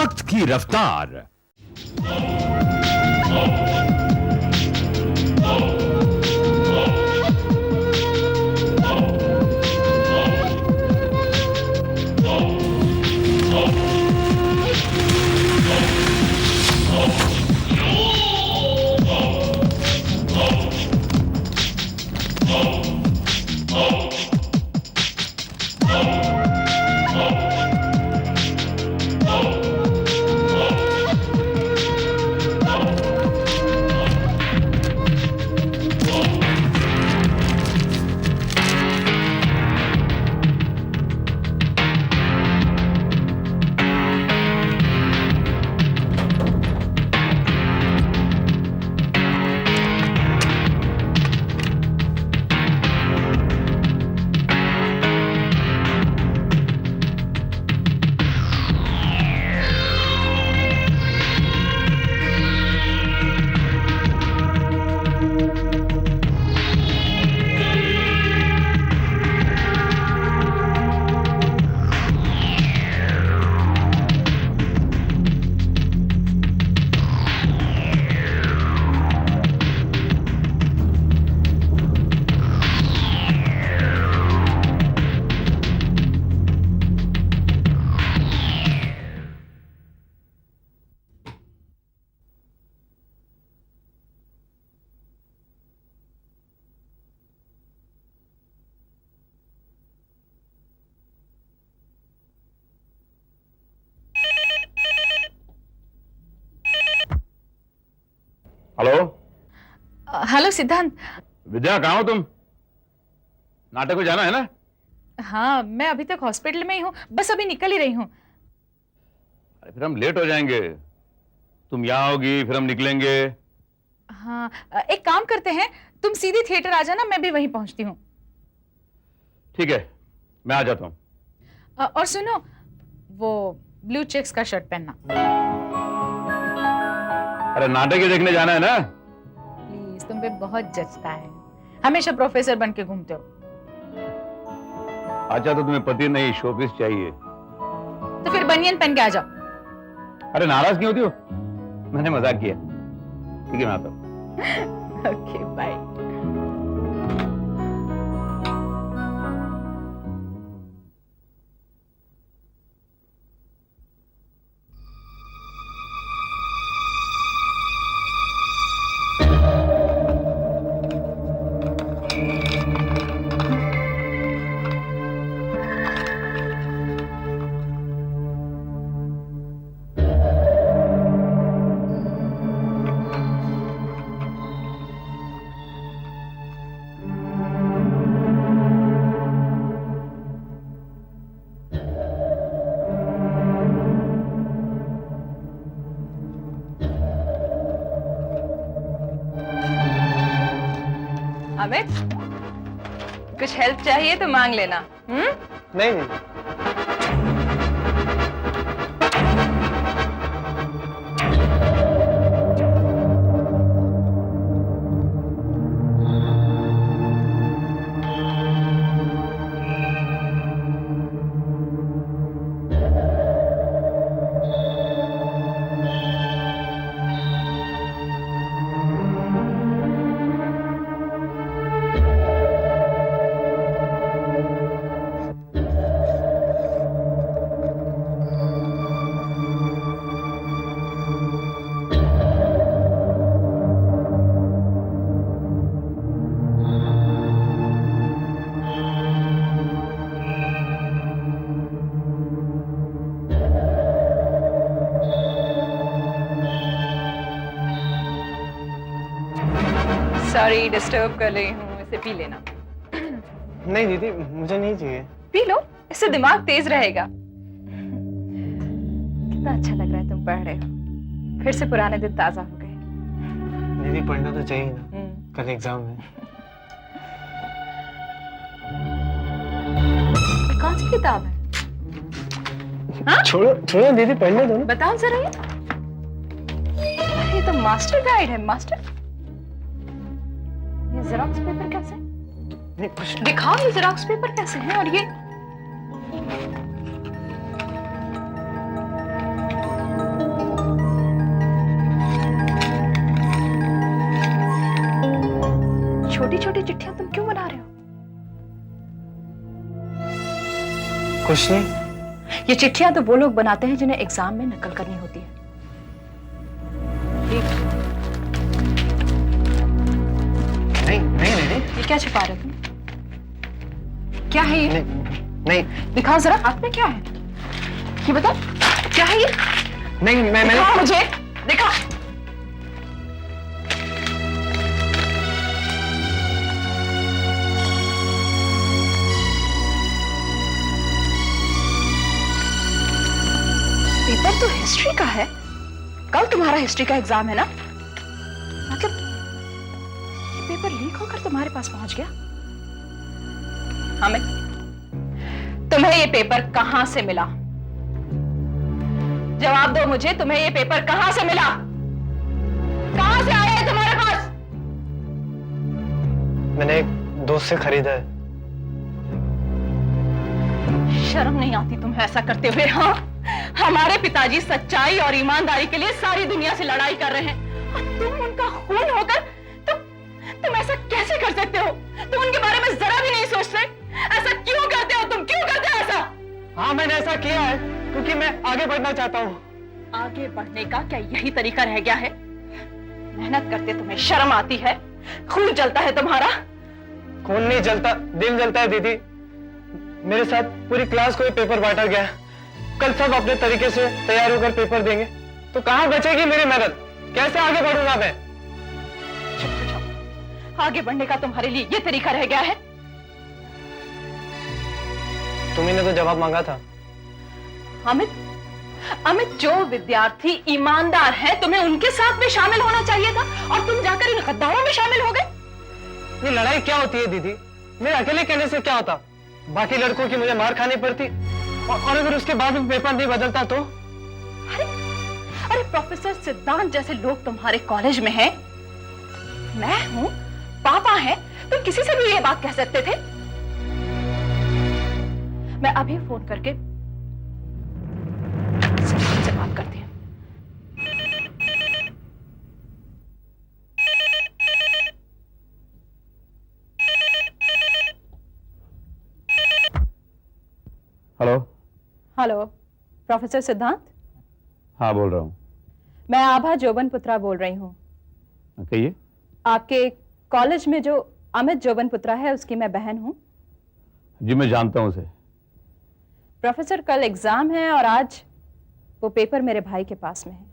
वक्त की रफ्तार। हेलो। हेलो सिद्धांत। विद्या, कहाँ हो तुम? नाटक को जाना है ना? हाँ, मैं अभी तक हॉस्पिटल में ही हूँ, बस अभी निकल ही रही हूँ। अरे फिर हम लेट हो जाएंगे। तुम यहाँ आओगी फिर हम निकलेंगे। हाँ, एक काम करते हैं, तुम सीधी थिएटर आ जाना, मैं भी वहीं पहुंचती हूँ। ठीक है, मैं आ जाता हूँ। और सुनो, वो ब्लू चेक्स का शर्ट पहनना। अरे नाटक ही देखने जाना है ना? प्लीज, तुम पे बहुत जचता है, हमेशा प्रोफेसर बन के घूमते हो। अच्छा, तो तुम्हें पति नहीं शोपीस चाहिए? तो फिर बनियन पहन के आ जाओ। अरे नाराज क्यों होती हो? मैंने मजाक किया। ठीक है, मैं आता हूँ। Okay, bye. अमित, कुछ हेल्प चाहिए तो मांग लेना। नहीं नहीं। सॉरी डिस्टर्ब कर रही हूँ, इसे पी लेना। नहीं दीदी, मुझे नहीं चाहिए। पी लो, इससे दिमाग तेज रहेगा। कितना अच्छा लग रहा है तुम पढ़ रहे हो, फिर से पुराने दिन ताजा हो गए। दीदी पढ़ना तो चाहिए ना, कल एग्जाम है। कौन सी किताब है? हाँ? छोड़ो छोड़ो दीदी, पढ़ने दो ना। बताओ जरा ये तो मास्टर गाइड है। मास्टर, ये जेरॉक्स पेपर कैसे? नहीं कुछ नहीं। दिखाओ ये जेरॉक्स पेपर कैसे है। और ये कुछ नहीं। ये चिट्ठियां तो वो लोग बनाते हैं जिन्हें एग्जाम में नकल करनी होती है। नहीं नहीं नहीं ये क्या छिपा रहे हो तुम? क्या है ये? नहीं नहीं दिखाओ जरा, हाथ में क्या है? ये बताओ, क्या है ये? नहीं मैंने दिखाओ मुझे, दिखाओ। पेपर तो हिस्ट्री का है। कल तुम्हारा हिस्ट्री का एग्जाम है ना? मतलब ये पेपर लीक होकर तुम्हारे पास पहुंच गया? हामिद, तुम्हें ये पेपर कहां से मिला? जवाब दो मुझे, तुम्हें ये पेपर कहां से मिला? कहां से आया है तुम्हारे पास? मैंने एक दोस्त से खरीदा है। शर्म नहीं आती तुम्हें ऐसा करते हुए? हाँ, हमारे पिताजी सच्चाई और ईमानदारी के लिए सारी दुनिया से लड़ाई कर रहे हैं और तुम उनका खून होकर तुम ऐसा कैसे कर सकते हो? तुम उनके बारे में जरा भी नहीं सोचते? ऐसा क्यों करते हो तुम? क्यों करते हो ऐसा? हाँ मैंने ऐसा किया है क्योंकि मैं आगे बढ़ना चाहता हूँ। आगे बढ़ने का क्या यही तरीका रह गया है? मेहनत करते तुम्हें शर्म आती है? खून जलता है तुम्हारा? खून नहीं जलता, दिल जलता है दीदी। मेरे साथ पूरी क्लास को ये पेपर बांटा गया। कल सब अपने तरीके से तैयार होकर पेपर देंगे, तो कहां बचेगी मेरी मेहनत? कैसे आगे बढ़ूंगा मैं? चुप हो जाओ। आगे बढ़ने का तुम्हारे लिए ये तरीका रह गया है? तुम्ही ने तो जवाब मांगा था। अमित, अमित, जो विद्यार्थी ईमानदार हैं, तुम्हें उनके साथ में शामिल होना चाहिए था और तुम जाकर इन गद्दारों में शामिल हो गए। ये लड़ाई क्या होती है दीदी? मेरे अकेले कहने से क्या होता? बाकी लड़कों की मुझे मार खानी पड़ती और अगर उसके बाद में पेपर नहीं बदलता तो? अरे प्रोफेसर सिद्धांत जैसे लोग तुम्हारे कॉलेज में हैं। मैं हूं, पापा हैं, तुम किसी से भी ये बात कह सकते थे? मैं अभी फोन करके सिद्धांत से बात करती हूँ। हेलो। हेलो, प्रोफेसर सिद्धांत? हाँ बोल रहा हूँ। मैं आभा जोबन पुत्रा बोल रही हूँ। कहिए। आपके कॉलेज में जो अमित जोबन पुत्रा है उसकी मैं बहन हूँ। जी मैं जानता हूँ उसे। प्रोफेसर, कल एग्जाम है और आज वो पेपर मेरे भाई के पास में है।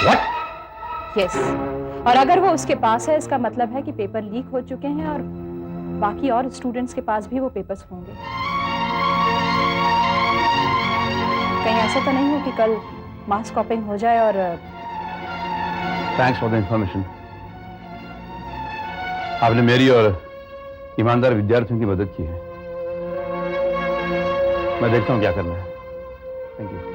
What? यस, और अगर वो उसके पास है इसका मतलब है कि पेपर लीक हो चुके हैं और बाकी और स्टूडेंट्स के पास भी वो पेपर्स होंगे। कहीं ऐसा तो नहीं हो कि कल मास कॉपिंग हो जाए और थैंक्स फॉर द इंफॉर्मेशन। आपने मेरी और ईमानदार विद्यार्थियों की मदद की है। मैं देखता हूँ क्या करना है। Thank you.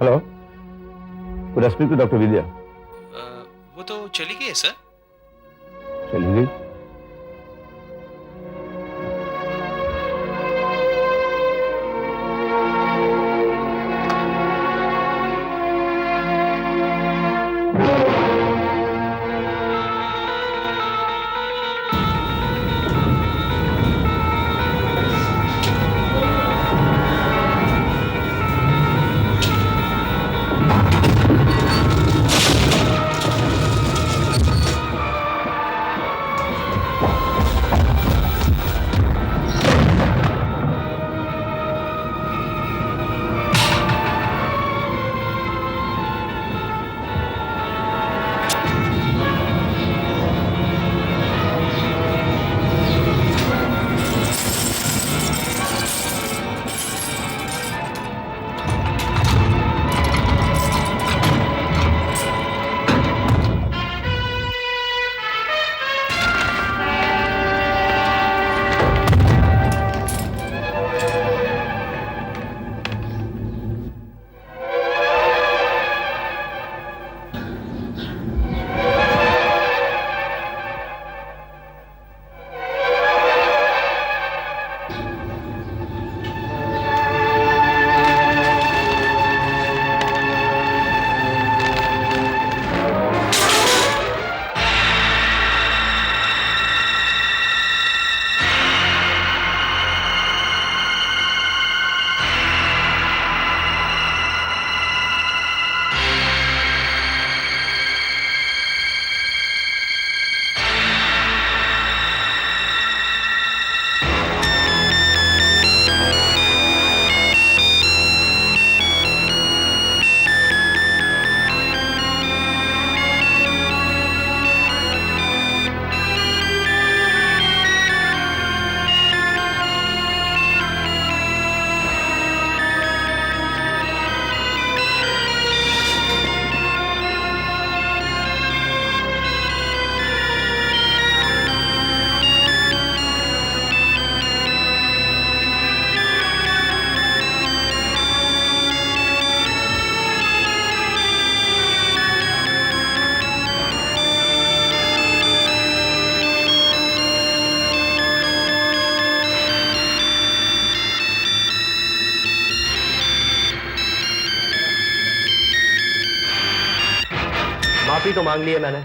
Hello, good speak to doctor Vidya. वो तो चली गई है सर। चली गई? माफी तो मांग ली है मैंने।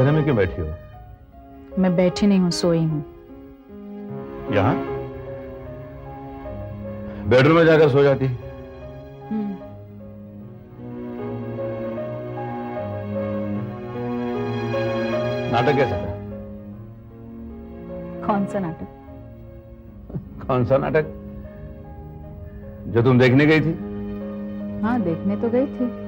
में क्यों बैठी हो? मैं बैठी नहीं हूँ, सोई हूँ। यहाँ बेडरूम में जाकर सो जाती। नाटक कैसा था? कौन सा नाटक? कौन सा नाटक? जो तुम देखने गई थी? हाँ, देखने तो गई थी।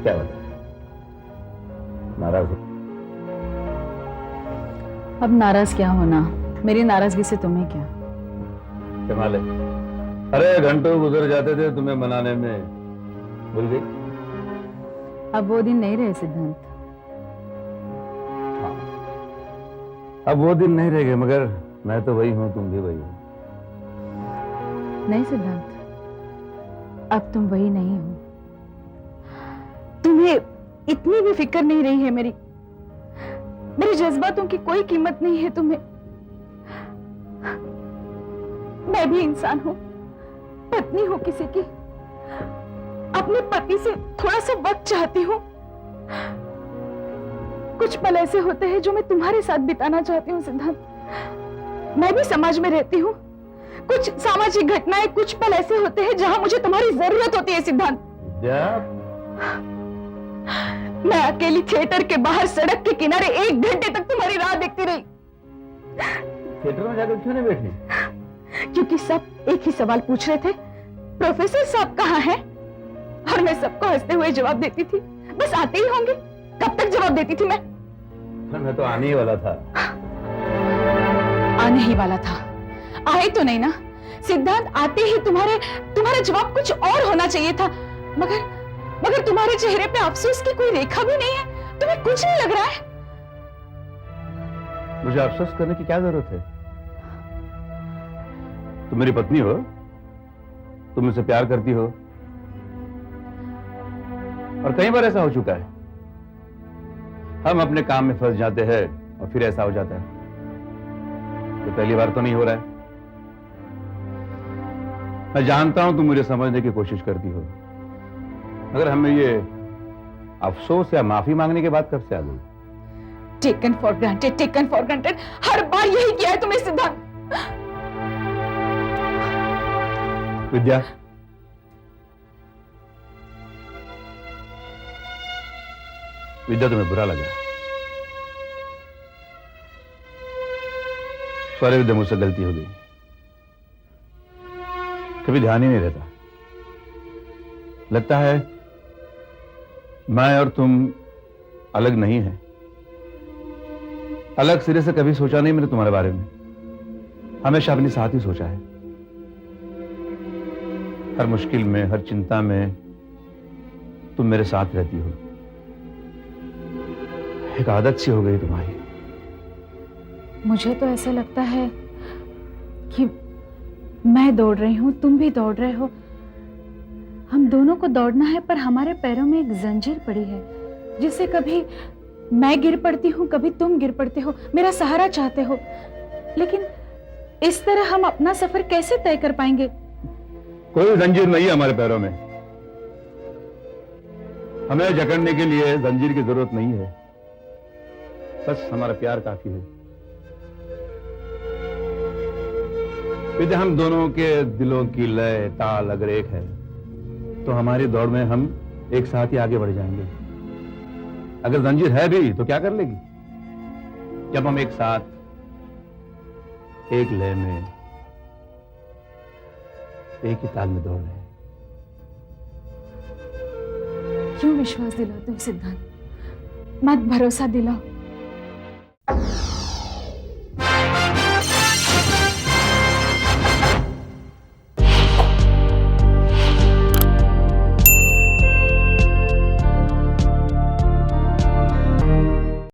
क्या बात? नाराज हो? अब नाराज क्या होना, मेरी नाराजगी से तुम्हें क्या? कमाल है। अरे घंटों गुजर जाते थे तुम्हें मनाने में, भूल गई? अब वो दिन नहीं रहे सिद्धांत। हाँ, अब वो दिन नहीं रह गए, मगर मैं तो वही हूं, तुम भी वही हो। नहीं सिद्धांत, अब तुम वही नहीं हो। तुम्हें इतनी भी फिक्र नहीं रही है मेरी जज्बातों की कोई कीमत नहीं है तुम्हें। मैं भी इंसान हूं, पत्नी हूं किसी की, अपने पति से थोड़ा सा वक्त चाहती हूं। कुछ पल ऐसे होते हैं जो मैं तुम्हारे साथ बिताना चाहती हूं सिद्धांत। मैं भी समाज में रहती हूं, कुछ सामाजिक घटनाएं, कुछ पल ऐसे होते हैं जहां मुझे तुम्हारी जरूरत होती है सिद्धांत। मैं अकेली थिएटर के बाहर सड़क के किनारे 1 घंटे तक तुम्हारी राह देखती रही। थिएटर में जाकर क्यों नहीं बैठी? क्योंकि सब एक ही सवाल पूछ रहे थे, प्रोफेसर साहब कहाँ हैं? और मैं सबको हंसते हुए जवाब देती थी, बस आते ही होंगे। कब तक जवाब देती थी मैं तो आने ही वाला था। आने ही वाला था, आए तो नहीं ना सिद्धांत। आते ही तुम्हारा जवाब कुछ और होना चाहिए था, मगर तुम्हारे चेहरे पे अफसोस की कोई रेखा भी नहीं है। तुम्हें कुछ नहीं लग रहा है? मुझे अफसोस करने की क्या जरूरत है? तुम मेरी पत्नी हो, तुम मुझसे प्यार करती हो, और कई बार ऐसा हो चुका है। हम अपने काम में फंस जाते हैं और फिर ऐसा हो जाता है। तो पहली बार तो नहीं हो रहा है। मैं जानता हूं तुम मुझे समझने की कोशिश करती हो, मगर हमें ये अफसोस या माफी मांगने की बात कब से आ गई? टेकन फॉर ग्रांटेड, हर बार यही किया है तुमने सिद्धांत। विद्या, तुम्हें बुरा लगा? सॉरी विद्या, मुझसे गलती हो गई। कभी ध्यान ही नहीं रहता। लगता है मैं और तुम अलग नहीं हैं। अलग सिरे से कभी सोचा नहीं मैंने तुम्हारे बारे में, हमेशा अपने साथ ही सोचा है। हर मुश्किल में, हर चिंता में तुम मेरे साथ रहती हो। एक आदत सी हो गई तुम्हारी। मुझे तो ऐसा लगता है कि मैं दौड़ रही हूँ, तुम भी दौड़ रहे हो। हम दोनों को दौड़ना है, पर हमारे पैरों में एक जंजीर पड़ी है जिससे कभी मैं गिर पड़ती हूँ, कभी तुम गिर पड़ते हो, मेरा सहारा चाहते हो। लेकिन इस तरह हम अपना सफर कैसे तय कर पाएंगे? कोई जंजीर नहीं है हमारे पैरों में। हमें जकड़ने के लिए जंजीर की जरूरत नहीं है, बस हमारा प्यार काफी है। यदि हम दोनों के दिलों की लय ताल अगर एक है तो हमारी दौड़ में हम एक साथ ही आगे बढ़ जाएंगे। अगर जंजीर है भी तो क्या कर लेगी जब हम एक साथ एक लय में एक ही ताल में दौड़ रहे हैं। क्यों विश्वास दिलाते हो सिद्धांत? मत भरोसा दिलाओ।